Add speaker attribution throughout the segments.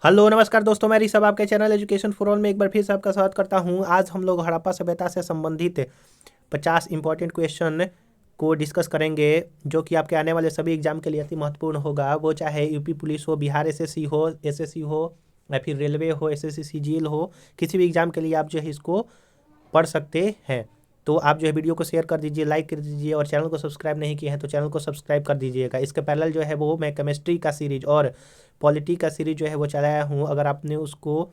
Speaker 1: Hello नमस्कार दोस्तों, मैं ऋषभ आपके चैनल एजुकेशन फॉर ऑल में एक बार फिर से आपका स्वागत करता हूं। आज हम लोग हड़प्पा सभ्यता से संबंधित 50 इंपॉर्टेंट क्वेश्चन को डिस्कस करेंगे, जो कि आपके आने वाले सभी एग्जाम के लिए अति महत्वपूर्ण होगा। वो चाहे यूपी पुलिस हो, बिहार एसएससी हो, एसएससी हो, या फिर रेलवे हो, एसएससी सीजीएल हो, किसी भी एग्जाम के लिए आप जो है इसको पढ़ सकते हैं। तो आप जो है वीडियो को शेयर कर दीजिए, लाइक कर दीजिए, और चैनल को सब्सक्राइब नहीं किए हैं तो चैनल को सब्सक्राइब कर दीजिएगा। इसके पैरेलल जो है वो मैं केमिस्ट्री का सीरीज और पॉलिटी का सीरीज जो है वो चलाया हूँ। अगर आपने उसको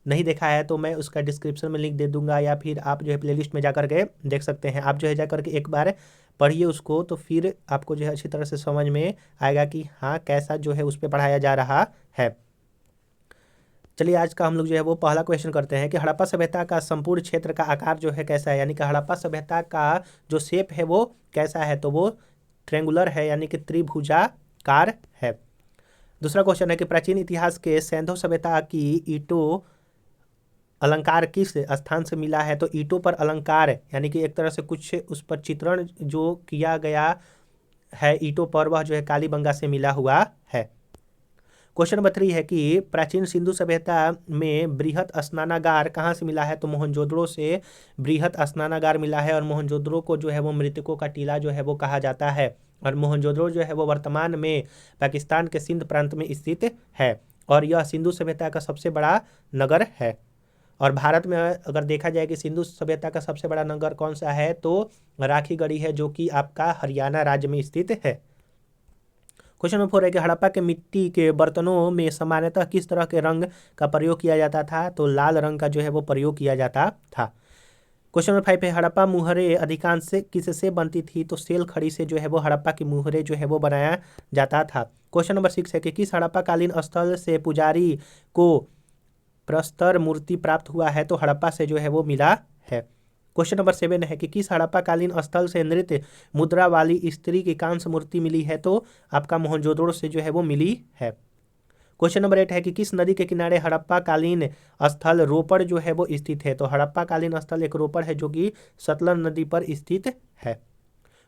Speaker 1: नहीं देखा है तो मैं उसका डिस्क्रिप्शन में लिंक दे दूंगा, या फिर आप जो है प्लेलिस्ट में जाकर के देख सकते हैं। आप जो है जाकर के एक बार पढ़िए उसको, तो फिर आपको जो है अच्छी तरह से समझ में आएगा कि हाँ कैसा जो है उस पर पढ़ाया जा रहा है। चलिए आज का हम लोग जो है वो पहला क्वेश्चन करते हैं कि हड़प्पा सभ्यता का संपूर्ण क्षेत्र का आकार जो है कैसा है, यानी कि हड़प्पा सभ्यता का जो शेप है वो कैसा है। तो वो ट्रेंगुलर है, यानी कि त्रिभुजाकार है। दूसरा क्वेश्चन है कि प्राचीन इतिहास के सैंधव सभ्यता की ईंटों अलंकार किस स्थान से मिला है। तो ईंटों पर अलंकार यानी कि एक तरह से कुछ उस पर चित्रण जो किया गया है ईंटों पर, वह जो है कालीबंगा से मिला हुआ है। क्वेश्चन नंबर 3 है कि प्राचीन सिंधु सभ्यता में बृहत स्नानागार कहाँ से मिला है। तो मोहनजोदड़ो से बृहत स्नानागार मिला है, और मोहनजोदड़ो को जो है वो मृतकों का टीला जो है वो कहा जाता है। और मोहनजोदड़ो जो है वो वर्तमान में पाकिस्तान के सिंध प्रांत में स्थित है, और यह सिंधु सभ्यता का सबसे बड़ा नगर है। और भारत में अगर देखा जाए कि सिंधु सभ्यता का सबसे बड़ा नगर कौन सा है, तो राखीगढ़ी है, जो कि आपका हरियाणा राज्य में स्थित है। क्वेश्चन नंबर 4 है कि हड़प्पा के मिट्टी के बर्तनों में सामान्यतः किस तरह के रंग का प्रयोग किया जाता था। तो लाल रंग का जो है वो प्रयोग किया जाता था। क्वेश्चन नंबर 5 है हड़प्पा मुहरे अधिकांश से किससे बनती थी। तो सेल खड़ी से जो है वो हड़प्पा की मुहरे जो है वो बनाया जाता था। क्वेश्चन नंबर 6 है कि किस हड़प्पा कालीन स्थल से पुजारी को प्रस्तर मूर्ति प्राप्त हुआ है। तो हड़प्पा से जो है वो मिला है। क्वेश्चन नंबर 7 है कि किस हड़प्पा कालीन स्थल से नृत्य मुद्रा वाली स्त्री की कांस्य मूर्ति मिली है। तो आपका मोहनजोदड़ो से जो है वो मिली है। क्वेश्चन नंबर 8 है कि किस नदी के किनारे हड़प्पा कालीन स्थल रोपड़ जो है वो स्थित है। तो हड़प्पा कालीन स्थल एक रोपड़ है, जो कि सतलज नदी पर स्थित है।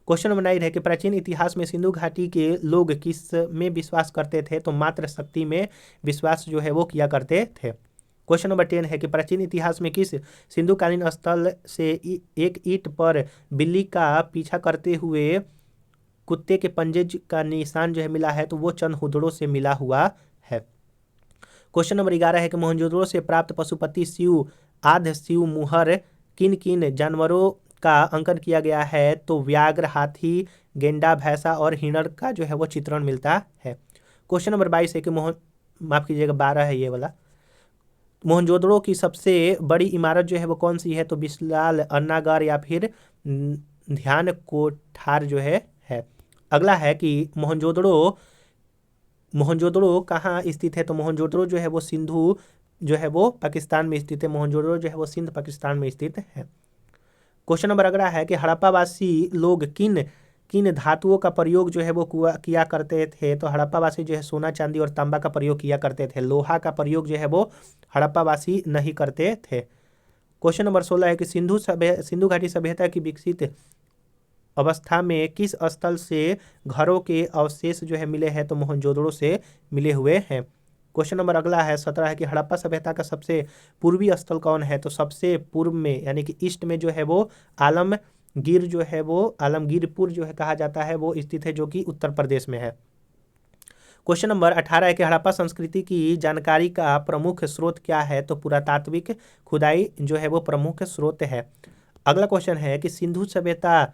Speaker 1: क्वेश्चन नंबर 9 है कि प्राचीन इतिहास में सिंधु घाटी के लोग किस में विश्वास करते थे। तो मात्र शक्ति में विश्वास जो है वो किया करते थे। क्वेश्चन नंबर 10 है कि प्राचीन इतिहास में किस सिंधुकालीन स्थल से एक ईंट पर बिल्ली का पीछा करते हुए कुत्ते के पंजे का निशान जो है मिला है। तो वो चंद हुदड़ों से मिला हुआ है। क्वेश्चन नंबर 11 है कि मोहनजोदड़ो से प्राप्त पशुपति शिव आद्य शिव मुहर किन किन जानवरों का अंकन किया गया है। तो व्याघ्र, हाथी, गेंडा, भैंसा और हिरण का जो है वो चित्रण मिलता है। क्वेश्चन नंबर 22 है कि माफ कीजिएगा 12 है ये वाला। मोहनजोदड़ो की सबसे बड़ी इमारत जो है वो कौन सी है। तो बिस्लाल अन्नागार या फिर ध्यान कोठार जो है। अगला है कि मोहनजोदड़ो मोहनजोदड़ो कहाँ स्थित है। तो मोहनजोदड़ो जो है वो सिंधु जो है वो पाकिस्तान में स्थित है। मोहनजोदड़ो जो है वो सिंध पाकिस्तान में स्थित है। क्वेश्चन नंबर अगला है कि हड़प्पावासी लोग किन किन धातुओं का प्रयोग जो है वो किया करते थे। तो हड़प्पावासी जो है सोना, चांदी और तांबा का प्रयोग किया करते थे। लोहा का प्रयोग जो है वो हड़प्पावासी नहीं करते थे। क्वेश्चन नंबर 16 है कि सिंधु घाटी सभ्यता की विकसित अवस्था में किस स्थल से घरों के अवशेष जो है मिले हैं। तो मोहनजोदड़ो से मिले हुए हैं। क्वेश्चन नंबर अगला है 17 है कि हड़प्पा सभ्यता का सबसे पूर्वी स्थल कौन है। तो सबसे पूर्व में यानी कि ईस्ट में जो है वो आलमगीर जो है वो आलमगीरपुर जो है कहा जाता है, वो स्थित है, जो कि उत्तर प्रदेश में है। क्वेश्चन नंबर 18 है कि हड़प्पा संस्कृति की जानकारी का प्रमुख स्रोत क्या है। तो पुरातात्विक खुदाई जो है वो प्रमुख स्रोत है। अगला क्वेश्चन है कि सिंधु सभ्यता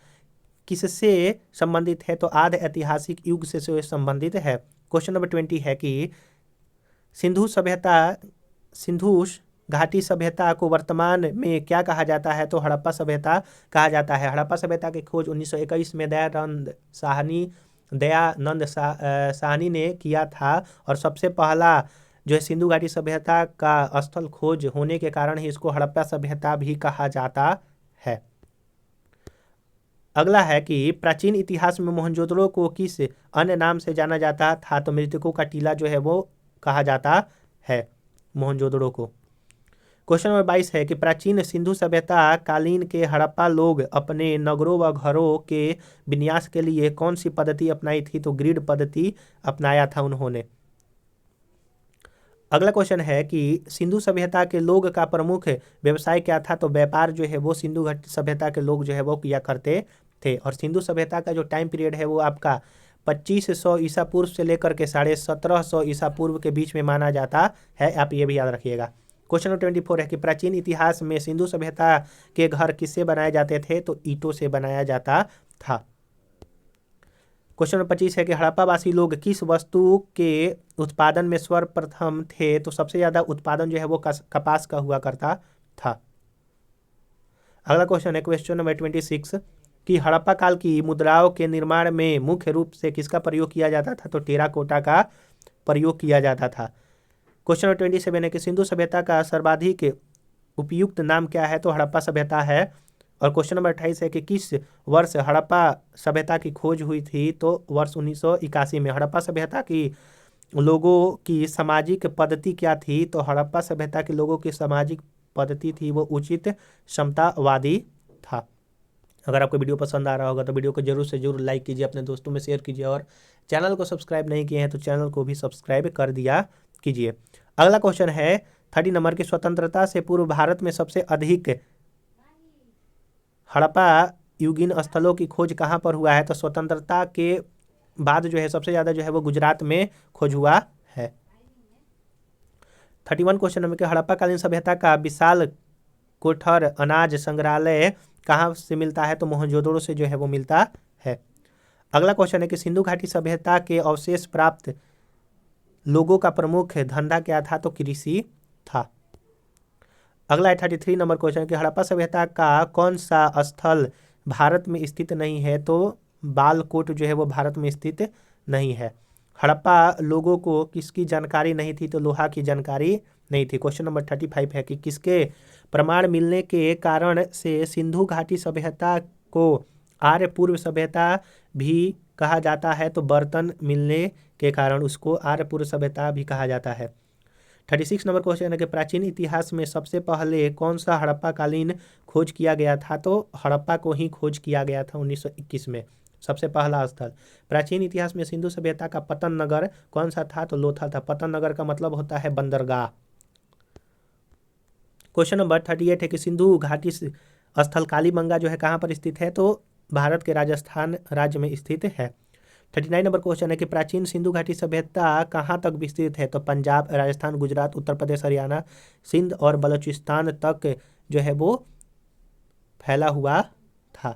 Speaker 1: किससे संबंधित है। तो आद्य ऐतिहासिक युग से संबंधित है। क्वेश्चन नंबर 20 है कि सिंधु सभ्यता सिंधु घाटी सभ्यता को वर्तमान में क्या कहा जाता है। तो हड़प्पा सभ्यता कहा जाता है। हड़प्पा सभ्यता की खोज 1921 में दयानंद साहनी ने किया था, और सबसे पहला जो है सिंधु घाटी सभ्यता का स्थल खोज होने के कारण ही इसको हड़प्पा सभ्यता भी कहा जाता है। अगला है कि प्राचीन इतिहास में मोहनजोदड़ो को किस अन्य नाम से जाना जाता था। तो मृतकों का टीला जो है वो कहा जाता है मोहनजोदड़ो को। क्वेश्चन नंबर 22 है कि प्राचीन सिंधु सभ्यता कालीन के हड़प्पा लोग अपने नगरों व घरों के विन्यास के लिए कौन सी पद्धति अपनाई थी। तो ग्रिड पद्धति अपनाया था उन्होंने। अगला क्वेश्चन है कि सिंधु सभ्यता के लोग का प्रमुख व्यवसाय क्या था? तो व्यापार जो है वो सिंधु घाटी सभ्यता के लोग जो है वो किया करते थे। और सिंधु सभ्यता का जो टाइम पीरियड है वो आपका 2500 ईसा पूर्व से लेकर के 1750 ईसा पूर्व के बीच में माना जाता है। आप ये भी याद रखिएगा। क्वेश्चन नंबर 24 है कि प्राचीन इतिहास में सिंधु सभ्यता के घर किससे बनाए जाते थे? तो ईंटों से बनाया जाता था। क्वेश्चन नंबर 25 है कि हड़प्पावासी लोग किस वस्तु के उत्पादन में सर्वप्रथम थे? तो सबसे ज्यादा उत्पादन जो है वो कपास का हुआ करता था। अगला क्वेश्चन है क्वेश्चन नंबर 26 कि हड़प्पा काल की मुद्राओं के निर्माण में मुख्य रूप से किसका प्रयोग किया जाता था? तो टेराकोटा का प्रयोग किया जाता था। क्वेश्चन नंबर 27 है कि सिंधु सभ्यता का सर्वाधिक उपयुक्त नाम क्या है? तो हड़प्पा सभ्यता है। और क्वेश्चन नंबर 28 है कि किस वर्ष हड़प्पा सभ्यता की खोज हुई थी? तो वर्ष 1981 में। हड़प्पा सभ्यता की लोगों की सामाजिक पद्धति क्या थी? तो हड़प्पा सभ्यता के लोगों की सामाजिक पद्धति थी वो उचित समतावादी था। अगर आपको वीडियो पसंद आ रहा होगा तो वीडियो को जरूर से जरूर लाइक कीजिए, अपने दोस्तों में शेयर कीजिए और चैनल को सब्सक्राइब नहीं किए हैं तो चैनल को भी सब्सक्राइब कर दिया कीजिए। अगला क्वेश्चन है 30 नंबर की स्वतंत्रता से पूर्व भारत में सबसे अधिक हड़प्पा युगीन स्थलों की खोज कहाँ पर हुआ है? तो स्वतंत्रता के बाद जो है सबसे ज़्यादा जो है वो गुजरात में खोज हुआ है। 31 क्वेश्चन नंबर के हड़प्पा कालीन सभ्यता का विशाल कोठर अनाज संग्रहालय कहाँ से मिलता है? तो मोहनजोदड़ो से जो है वो मिलता है। अगला क्वेश्चन है कि सिंधु घाटी सभ्यता के अवशेष प्राप्त लोगों का प्रमुख धंधा क्या था? तो कृषि था। अगला है 33 नंबर क्वेश्चन कि हड़प्पा सभ्यता का कौन सा स्थल भारत में स्थित नहीं है? तो बालकोट जो है वो भारत में स्थित नहीं है। हड़प्पा लोगों को किसकी जानकारी नहीं थी? तो लोहा की जानकारी नहीं थी। क्वेश्चन नंबर 35 है कि किसके प्रमाण मिलने के कारण से सिंधु घाटी सभ्यता को आर्य पूर्व सभ्यता भी कहा जाता है? तो बर्तन मिलने के कारण उसको आर्य पूर्व सभ्यता भी कहा जाता है। 36 नंबर क्वेश्चन है कि प्राचीन इतिहास में सबसे पहले कौन सा हड़प्पा कालीन खोज किया गया था? तो हड़प्पा को ही खोज किया गया था 1921 में। सबसे पहला स्थल प्राचीन इतिहास में सिंधु सभ्यता का पतन नगर कौन सा था? तो लोथल था। पतन नगर का मतलब होता है बंदरगाह। क्वेश्चन नंबर 38 है कि सिंधु घाटी स्थल कालीबंगा जो है कहाँ पर स्थित है? तो भारत के राजस्थान राज्य में स्थित है। 39 नंबर क्वेश्चन है कि प्राचीन सिंधु घाटी सभ्यता कहाँ तक विस्तृत है? तो पंजाब, राजस्थान, गुजरात, उत्तर प्रदेश, हरियाणा, सिंध और बलूचिस्तान तक जो है वो फैला हुआ था।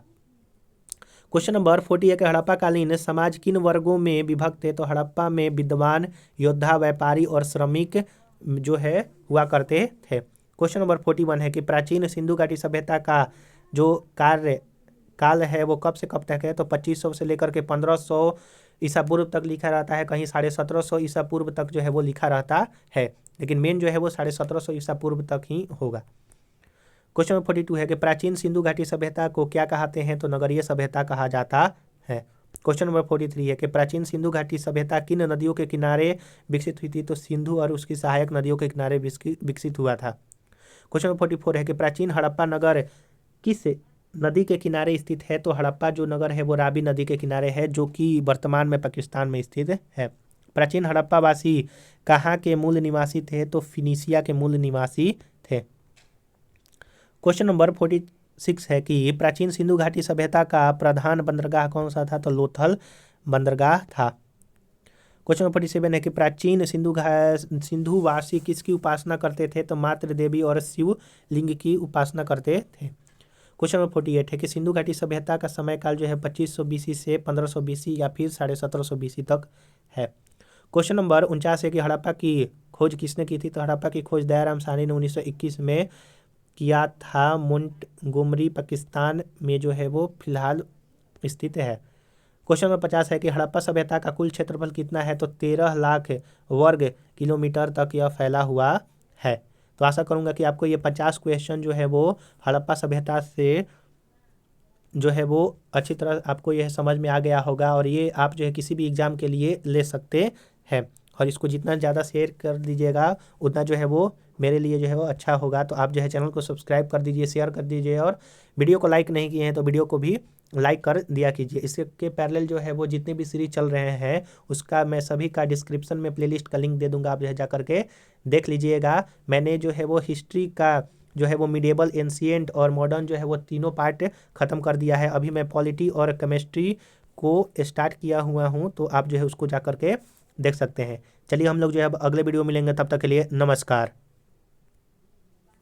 Speaker 1: क्वेश्चन नंबर 40 है कि हड़प्पा कालीन समाज किन वर्गों में विभक्त है? तो हड़प्पा में विद्वान, योद्धा, व्यापारी और श्रमिक जो है हुआ करते थे। क्वेश्चन नंबर 41 है कि प्राचीन सिंधु घाटी सभ्यता का जो काल है वो कब से कब तक है? तो 2500 से लेकर के 1500 ईसा पूर्व तक लिखा रहता है, कहीं 1750 ईसा पूर्व तक जो है वो लिखा रहता है, लेकिन मेन जो है वो 1750 ईसा पूर्व तक ही होगा। क्वेश्चन नंबर 42 है कि प्राचीन सिंधु घाटी सभ्यता को क्या कहते हैं? तो नगरीय सभ्यता कहा जाता है। क्वेश्चन नंबर 43 है कि प्राचीन सिंधु घाटी सभ्यता किन नदियों के किनारे विकसित हुई थी? तो सिंधु और उसकी सहायक नदियों के किनारे विकसित हुआ था। क्वेश्चन नंबर 44 है कि प्राचीन हड़प्पा नगर किस नदी के किनारे स्थित है? तो हड़प्पा जो नगर है वो रावी नदी के किनारे है, जो कि वर्तमान में पाकिस्तान में स्थित है। प्राचीन हड़प्पा वासी कहाँ के मूल निवासी थे? तो फिनिशिया के मूल निवासी थे। क्वेश्चन नंबर 46 है कि प्राचीन सिंधु घाटी सभ्यता का प्रधान बंदरगाह कौन सा था? तो लोथल बंदरगाह था। क्वेश्चन नंबर 47 है कि प्राचीन सिंधुवासी किसकी उपासना करते थे? तो मातृ देवी और शिवलिंग की उपासना करते थे। क्वेश्चन नंबर 48 है कि सिंधु घाटी सभ्यता का समय काल जो है 2500 BC से 1500 BC या फिर 1750 BC तक है। क्वेश्चन नंबर 49 है कि हड़प्पा की खोज किसने की थी? तो हड़प्पा की खोज दयाराम साहनी ने 1921 में किया था। मोंटगोमरी पाकिस्तान में जो है वो फिलहाल स्थित है। क्वेश्चन नंबर 50 है कि हड़प्पा सभ्यता का कुल क्षेत्रफल कितना है? तो 13 लाख वर्ग किलोमीटर तक यह फैला हुआ है। तो आशा करूंगा कि आपको ये 50 क्वेश्चन जो है वो हड़प्पा सभ्यता से जो है वो अच्छी तरह आपको यह समझ में आ गया होगा और ये आप जो है किसी भी एग्जाम के लिए ले सकते हैं। और इसको जितना ज़्यादा शेयर कर दीजिएगा उतना जो है वो मेरे लिए जो है वो अच्छा होगा। तो आप जो है चैनल को सब्सक्राइब कर दीजिए, शेयर कर दीजिए, और वीडियो को लाइक नहीं किए हैं तो वीडियो को भी लाइक कर दिया कीजिए। इसके पैरेलल जो है वो जितने भी सीरीज चल रहे हैं उसका मैं सभी का डिस्क्रिप्शन में प्लेलिस्ट का लिंक दे दूंगा, आप जो है जा करके देख लीजिएगा। मैंने जो है वो हिस्ट्री का जो है वो मिडिएबल, एंशिएंट और मॉडर्न जो है वो तीनों पार्ट ख़त्म कर दिया है। अभी मैं पॉलिटी और केमिस्ट्री को स्टार्ट किया हुआ हूँ, तो आप जो है उसको जा करके देख सकते हैं। चलिए हम लोग जो है अब अगले वीडियो मिलेंगे, तब तक के लिए नमस्कार।